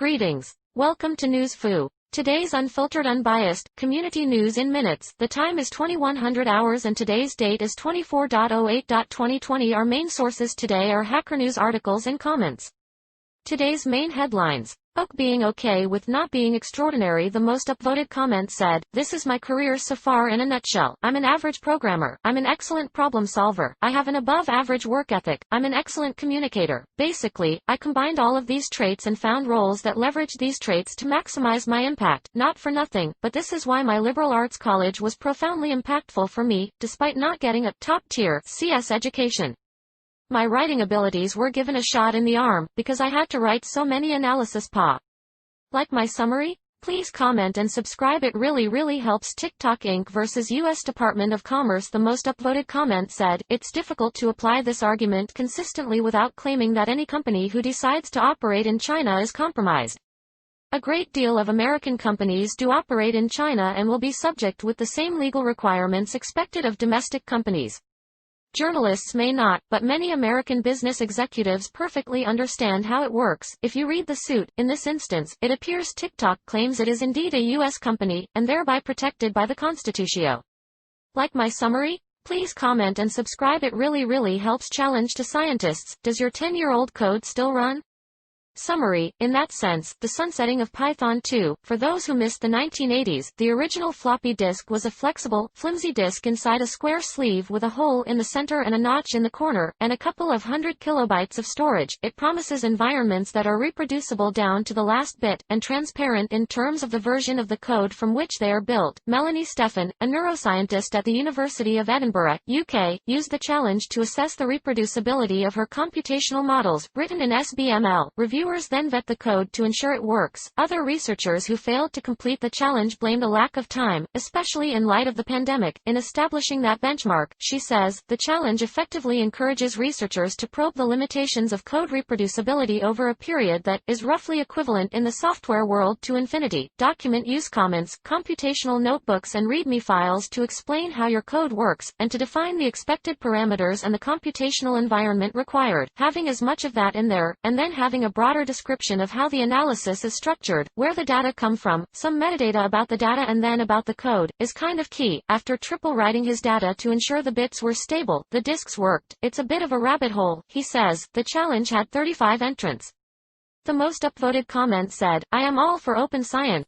Greetings. Welcome to NEWSFU. Today's unfiltered, unbiased, community news in minutes. The time is 2100 hours and today's date is 24/08/2020. Our main sources today are Hacker News articles and comments. Today's main headlines. Being okay with not being extraordinary. The most upvoted comment said, "This is my career so far in a nutshell. I'm an average programmer. I'm an excellent problem solver. I have an above average work ethic. I'm an excellent communicator. Basically, I combined all of these traits and found roles that leverage these traits to maximize my impact. Not for nothing, but this is why my liberal arts college was profoundly impactful for me, despite not getting a top-tier CS education. My writing abilities were given a shot in the arm, because I had to write so many analysis pa. Like my summary? Please comment and subscribe, it really helps. TikTok Inc. versus US Department of Commerce. The most upvoted comment said, "It's difficult to apply this argument consistently without claiming that any company who decides to operate in China is compromised. A great deal of American companies do operate in China and will be subject with the same legal requirements expected of domestic companies. Journalists may not, but many American business executives perfectly understand how it works. If you read the suit, in this instance, it appears TikTok claims it is indeed a U.S. company, and thereby protected by the Constitution. Like my summary? Please comment and subscribe, it really helps. Challenge to scientists, does your 10-year-old code still run? Summary, in that sense, the sunsetting of Python 2, for those who missed the 1980s, the original floppy disk was a flexible, flimsy disk inside a square sleeve with a hole in the center and a notch in the corner, and a couple of 100 kilobytes of storage. It promises environments that are reproducible down to the last bit, and transparent in terms of the version of the code from which they are built. Melanie Stephan, a neuroscientist at the University of Edinburgh, UK, used the challenge to assess the reproducibility of her computational models, written in SBML. Reviewers then vet the code to ensure it works. Other researchers who failed to complete the challenge blamed a lack of time, especially in light of the pandemic, in establishing that benchmark. She says, the challenge effectively encourages researchers to probe the limitations of code reproducibility over a period that is roughly equivalent in the software world to infinity. Document use comments, computational notebooks and README files to explain how your code works, and to define the expected parameters and the computational environment required. Having as much of that in there, and then having a broader description of how the analysis is structured, where the data come from, some metadata about the data and then about the code, is kind of key. After triple writing his data to ensure the bits were stable, the disks worked. It's a bit of a rabbit hole, he says. The challenge had 35 entrants. The most upvoted comment said, "I am all for open science.